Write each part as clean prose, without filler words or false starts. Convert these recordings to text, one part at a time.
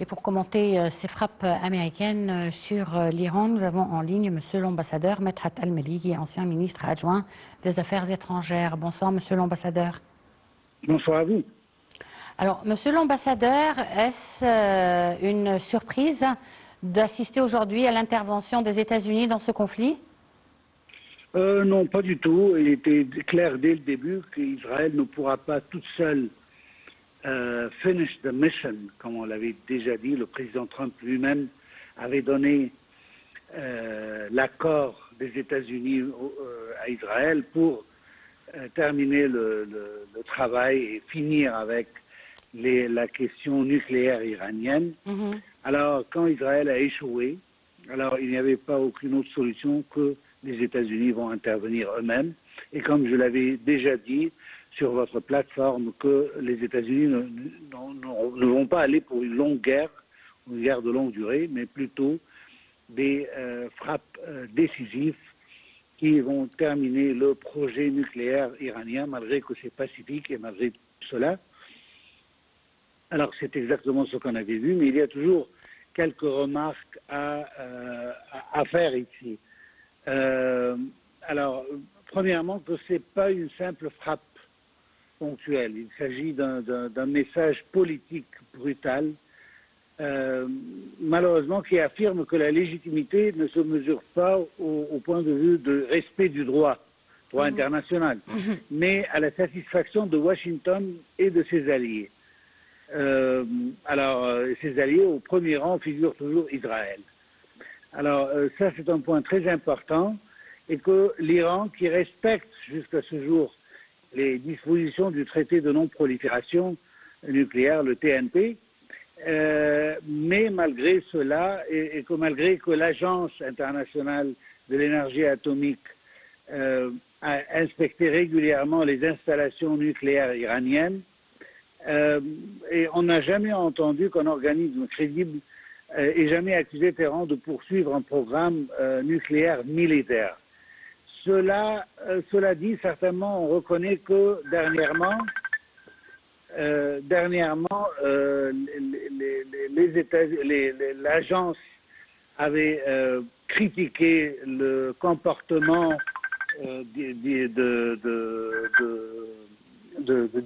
Et pour commenter ces frappes américaines sur l'Iran, nous avons en ligne Monsieur l'ambassadeur Medhat Al-Meli, qui est ancien ministre adjoint des Affaires étrangères. Bonsoir Monsieur l'ambassadeur. Bonsoir à vous. Alors Monsieur l'ambassadeur, est-ce une surprise d'assister aujourd'hui à l'intervention des États-Unis dans ce conflit? Non, pas du tout. Il était clair dès le début qu'Israël ne pourra pas toute seule finish the mission, comme on l'avait déjà dit. Le président Trump lui-même avait donné l'accord des États-Unis à Israël pour terminer le travail et finir avec la question nucléaire iranienne. Alors, quand Israël a échoué, alors il n'y avait pas aucune autre solution que les États-Unis vont intervenir eux-mêmes. Et comme je l'avais déjà dit sur votre plateforme, que les États-Unis ne vont pas aller pour une guerre de longue durée, mais plutôt des frappes décisives qui vont terminer le projet nucléaire iranien, malgré que c'est pacifique et malgré cela. Alors c'est exactement ce qu'on avait vu, mais il y a toujours quelques remarques à faire ici. Alors, premièrement, que ce n'est pas une simple frappe ponctuelle. Il s'agit d'un message politique brutal, malheureusement, qui affirme que la légitimité ne se mesure pas au point de vue de respect du droit international, mais à la satisfaction de Washington et de ses alliés. Alors, ses alliés, au premier rang, figure toujours Israël. Alors, ça, c'est un point très important, et que l'Iran, qui respecte jusqu'à ce jour les dispositions du traité de non-prolifération nucléaire, le TNP, mais malgré cela, et que malgré que l'Agence internationale de l'énergie atomique a inspecté régulièrement les installations nucléaires iraniennes, et on n'a jamais entendu qu'un organisme crédible ait jamais accusé Téhéran de poursuivre un programme nucléaire militaire. Cela dit, certainement, on reconnaît que dernièrement, l'agence avait critiqué le comportement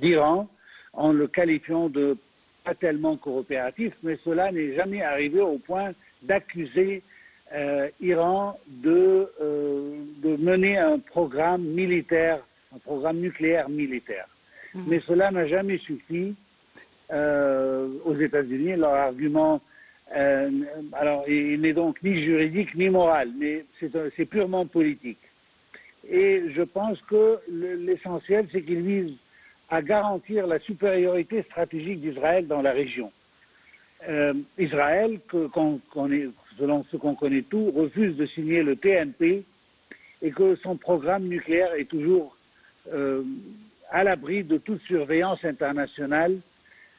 d'Iran en le qualifiant de pas tellement coopératif, mais cela n'est jamais arrivé au point d'accuser Iran de mener un programme militaire, un programme nucléaire militaire. Mais cela n'a jamais suffi aux États-Unis. Leur argument, alors il n'est donc ni juridique ni moral, mais c'est purement politique. Et je pense que l'essentiel, c'est qu'ils visent à garantir la supériorité stratégique d'Israël dans la région. Israël, selon ce qu'on connaît tout, refuse de signer le TNP et que son programme nucléaire est toujours à l'abri de toute surveillance internationale,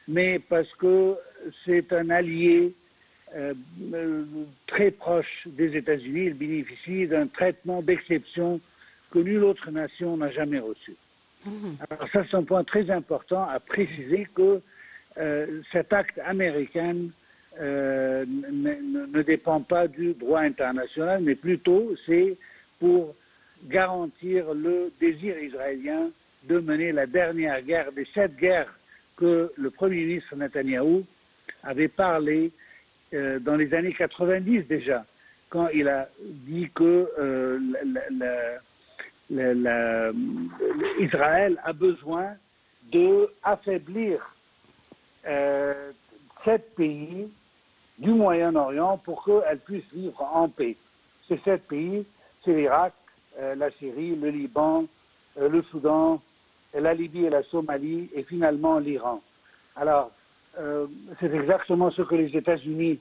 mais parce que c'est un allié très proche des États-Unis, il bénéficie d'un traitement d'exception que nulle autre nation n'a jamais reçu. Alors ça, c'est un point très important à préciser que cet acte américain ne dépend pas du droit international, mais plutôt c'est pour garantir le désir israélien de mener la dernière guerre des 7 guerres que le Premier ministre Netanyahou avait parlé dans les années 90 déjà, quand il a dit que Israël a besoin d'affaiblir 7 pays du Moyen-Orient pour qu'elles puissent vivre en paix. Ces 7 pays, c'est l'Irak, la Syrie, le Liban, le Soudan, la Libye et la Somalie, et finalement l'Iran. Alors, c'est exactement ce que les États-Unis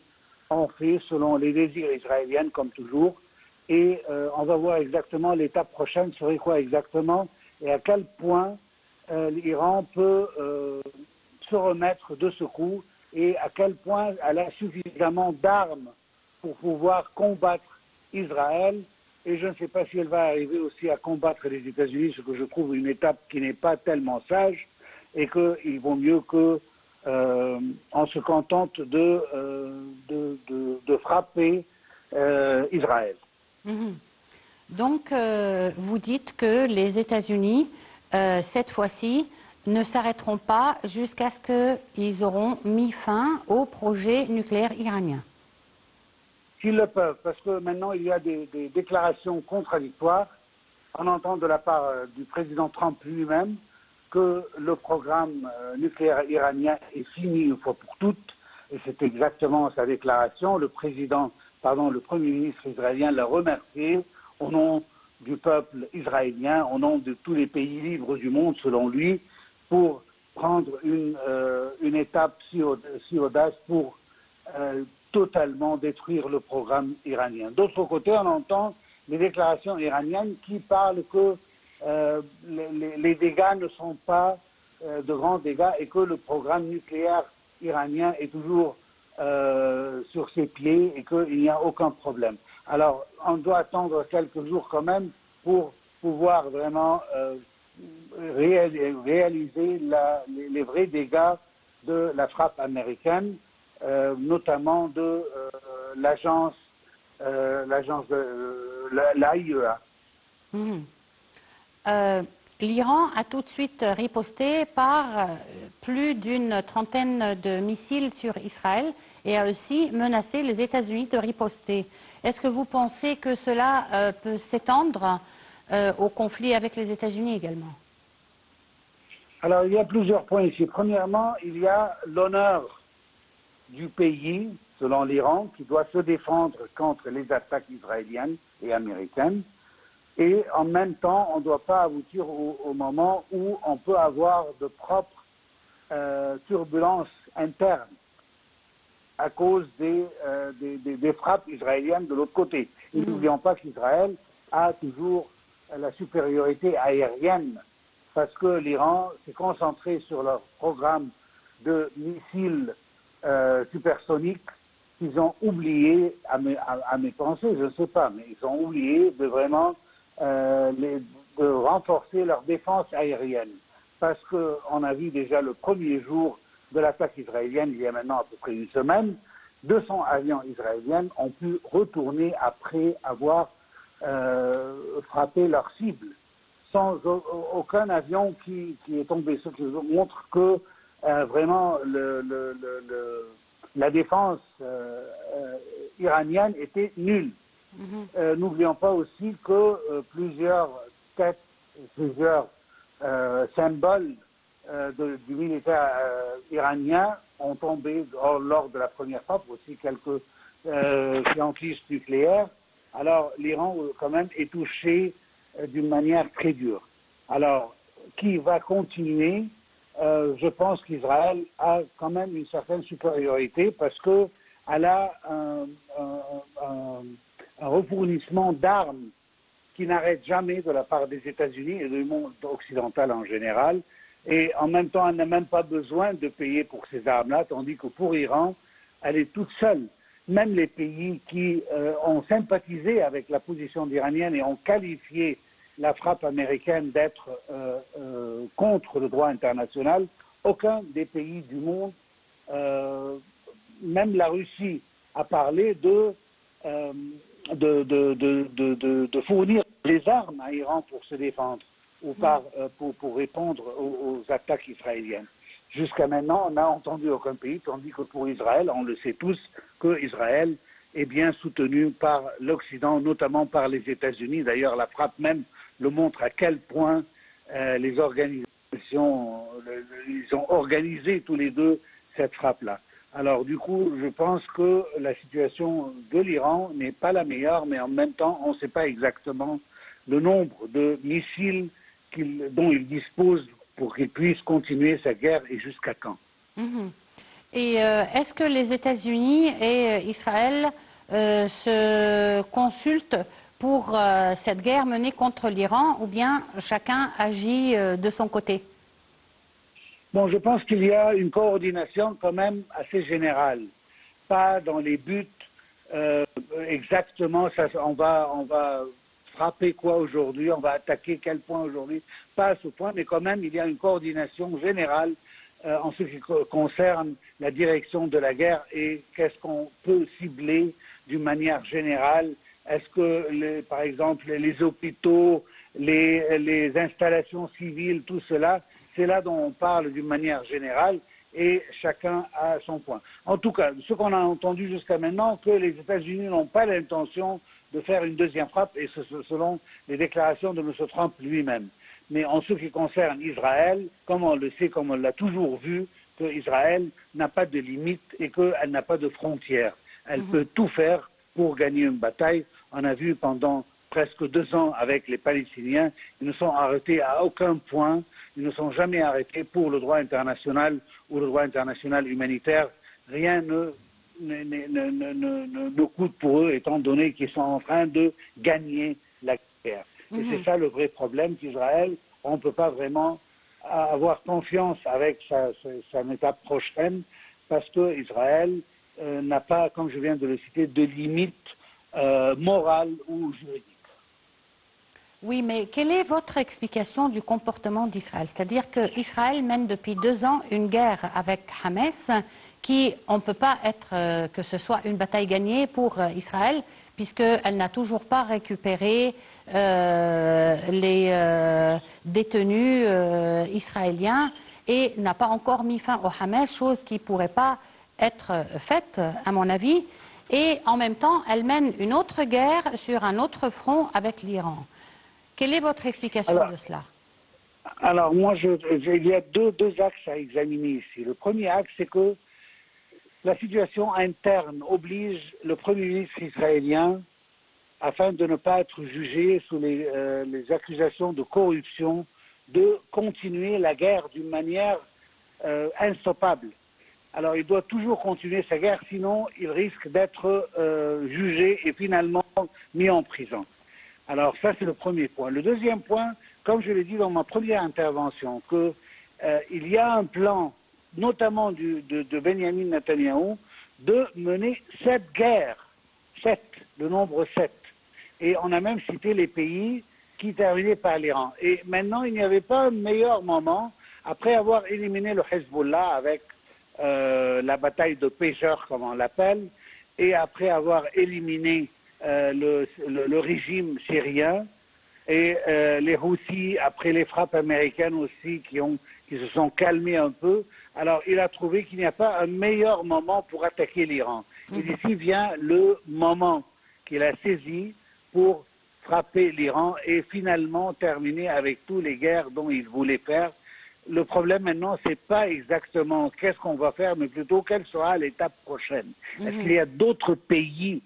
ont fait selon les désirs israéliens, comme toujours. Et on va voir exactement l'étape prochaine serait quoi exactement et à quel point l'Iran peut se remettre de ce coup et à quel point elle a suffisamment d'armes pour pouvoir combattre Israël. Et je ne sais pas si elle va arriver aussi à combattre les États-Unis, ce que je trouve une étape qui n'est pas tellement sage et qu'il vaut mieux que on se contente de frapper Israël. Donc, vous dites que les États-Unis, cette fois-ci, ne s'arrêteront pas jusqu'à ce qu'ils auront mis fin au projet nucléaire iranien. S'ils le peuvent, parce que maintenant il y a des déclarations contradictoires. On entend de la part du président Trump lui-même que le programme nucléaire iranien est fini une fois pour toutes, et c'est exactement sa déclaration. Le Premier ministre israélien l'a remercié au nom du peuple israélien, au nom de tous les pays libres du monde, selon lui, pour prendre une étape si audace pour totalement détruire le programme iranien. D'autre côté, on entend les déclarations iraniennes qui parlent que les dégâts ne sont pas de grands dégâts et que le programme nucléaire iranien est toujours sur ses pieds et qu'il n'y a aucun problème. Alors, on doit attendre quelques jours quand même pour pouvoir vraiment réaliser les vrais dégâts de la frappe américaine, notamment de l'agence de l'AIEA. L'Iran a tout de suite riposté par plus d'une trentaine de missiles sur Israël et a aussi menacé les États-Unis de riposter. Est-ce que vous pensez que cela peut s'étendre au conflit avec les États-Unis également? Alors, il y a plusieurs points ici. Premièrement, il y a l'honneur du pays, selon l'Iran, qui doit se défendre contre les attaques israéliennes et américaines. Et en même temps, on ne doit pas aboutir au moment où on peut avoir de propres turbulences internes à cause des frappes israéliennes de l'autre côté. Et n'oublions pas qu'Israël a toujours la supériorité aérienne parce que l'Iran s'est concentré sur leur programme de missiles supersoniques qu'ils ont oublié, à mes pensées, je ne sais pas, mais ils ont oublié de vraiment de renforcer leur défense aérienne. Parce qu'on a vu déjà le premier jour de l'attaque israélienne, il y a maintenant à peu près une semaine, 200 avions israéliens ont pu retourner après avoir frappé leur cible, sans aucun avion qui est tombé. Ce qui montre que vraiment la défense iranienne était nulle. N'oublions pas aussi que plusieurs têtes, plusieurs symboles du militaire iranien ont tombé lors de la première frappe, aussi quelques scientifiques nucléaires. Alors l'Iran quand même est touché d'une manière très dure. Alors, qui va continuer? Je pense qu'Israël a quand même une certaine supériorité parce qu'elle a un refournissement d'armes qui n'arrête jamais de la part des États-Unis et du monde occidental en général. Et en même temps, elle n'a même pas besoin de payer pour ces armes-là, tandis que pour l'Iran, elle est toute seule. Même les pays qui ont sympathisé avec la position iranienne et ont qualifié la frappe américaine d'être contre le droit international, aucun des pays du monde, même la Russie, a parlé de fournir des armes à l'Iran pour se défendre ou pour répondre aux attaques israéliennes. Jusqu'à maintenant, on n'a entendu aucun pays, tandis que pour Israël, on le sait tous, que Israël est bien soutenu par l'Occident, notamment par les États-Unis. D'ailleurs, la frappe même le montre à quel point les organisations, ils ont organisé tous les deux cette frappe-là. Alors du coup, je pense que la situation de l'Iran n'est pas la meilleure, mais en même temps, on ne sait pas exactement le nombre de missiles dont il dispose pour qu'il puisse continuer sa guerre et jusqu'à quand. Et est-ce que les États-Unis et Israël se consultent pour cette guerre menée contre l'Iran ou bien chacun agit de son côté? Bon, je pense qu'il y a une coordination quand même assez générale, pas dans les buts exactement, on va frapper quoi aujourd'hui, on va attaquer quel point aujourd'hui, pas à ce point, mais quand même il y a une coordination générale en ce qui concerne la direction de la guerre et qu'est-ce qu'on peut cibler d'une manière générale. Est-ce que, par exemple, les hôpitaux, les installations civiles, tout cela, c'est là dont on parle d'une manière générale et chacun a son point. En tout cas, ce qu'on a entendu jusqu'à maintenant, que les États-Unis n'ont pas l'intention de faire une deuxième frappe, et selon les déclarations de M. Trump lui-même. Mais en ce qui concerne Israël, comme on le sait, comme on l'a toujours vu, que Israël n'a pas de limite et qu'elle n'a pas de frontières. Elle peut tout faire pour gagner une bataille. On a vu pendant presque 2 ans avec les Palestiniens, ils ne sont arrêtés à aucun point, ils ne sont jamais arrêtés pour le droit international ou le droit international humanitaire. Rien ne coûte pour eux, étant donné qu'ils sont en train de gagner la guerre. Et c'est ça le vrai problème qu'Israël, on ne peut pas vraiment avoir confiance avec sa étape prochaine, parce qu'Israël n'a pas, comme je viens de le citer, de limite morale ou juridique. Oui, mais quelle est votre explication du comportement d'Israël? C'est-à-dire qu'Israël mène depuis 2 ans une guerre avec Hamas, qui, on ne peut pas être, que ce soit une bataille gagnée pour Israël, puisqu'elle n'a toujours pas récupéré les détenus israéliens et n'a pas encore mis fin au Hamas, chose qui ne pourrait pas être faite, à mon avis. Et en même temps, elle mène une autre guerre sur un autre front avec l'Iran. Quelle est votre explication de cela? Alors, moi, il y a deux axes à examiner ici. Le premier axe, c'est que la situation interne oblige le Premier ministre israélien, afin de ne pas être jugé sous les accusations de corruption, de continuer la guerre d'une manière instoppable. Alors, il doit toujours continuer sa guerre, sinon il risque d'être jugé et finalement mis en prison. Alors ça, c'est le premier point. Le deuxième point, comme je l'ai dit dans ma première intervention, qu'il y a un plan, notamment de Benjamin Netanyahou, de mener 7 guerres, 7, le nombre 7. Et on a même cité les pays qui terminaient par l'Iran. Et maintenant, il n'y avait pas un meilleur moment, après avoir éliminé le Hezbollah avec la bataille de pêcheurs, comme on l'appelle, et après avoir éliminé le régime syrien et les Houthis, après les frappes américaines aussi qui se sont calmés un peu. Alors il a trouvé qu'il n'y a pas un meilleur moment pour attaquer l'Iran. Et d'ici vient le moment qu'il a saisi pour frapper l'Iran et finalement terminer avec toutes les guerres dont il voulait faire. Le problème maintenant, c'est pas exactement qu'est-ce qu'on va faire, mais plutôt quelle sera l'étape prochaine. Est-ce qu'il y a d'autres pays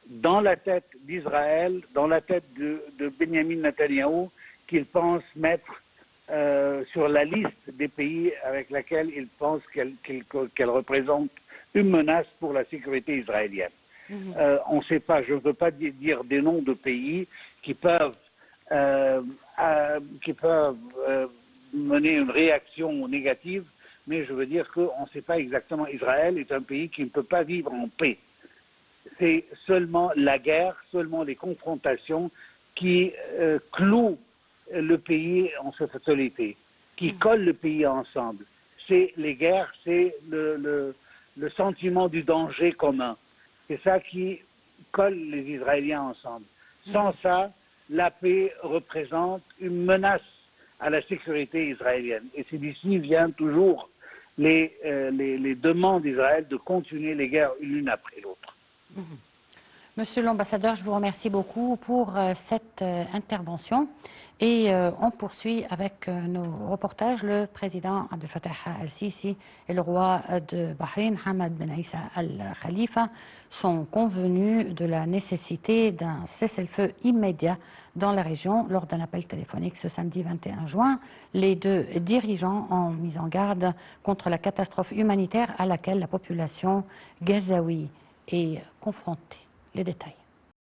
dans la tête d'Israël, dans la tête de Benjamin Netanyahou, qu'il pense mettre sur la liste des pays avec laquelle il pense qu'elle représente une menace pour la sécurité israélienne. On ne sait pas, je ne veux pas dire des noms de pays qui peuvent mener une réaction négative, mais je veux dire qu'on ne sait pas exactement. Israël est un pays qui ne peut pas vivre en paix. C'est seulement la guerre, seulement les confrontations qui clouent le pays en sa totalité, qui collent le pays ensemble. C'est les guerres, c'est le sentiment du danger commun. C'est ça qui colle les Israéliens ensemble. Sans ça, la paix représente une menace à la sécurité israélienne. Et c'est d'ici viennent toujours les demandes d'Israël de continuer les guerres l'une après l'autre. Monsieur l'ambassadeur, je vous remercie beaucoup pour cette intervention et on poursuit avec nos reportages. Le président Abdel Fattah al-Sisi et le roi de Bahreïn, Hamad Ben Issa al-Khalifa, sont convenus de la nécessité d'un cessez-le-feu immédiat dans la région lors d'un appel téléphonique ce samedi 21 juin. Les 2 dirigeants ont mis en garde contre la catastrophe humanitaire à laquelle la population gazaoui est confrontée. Les détails.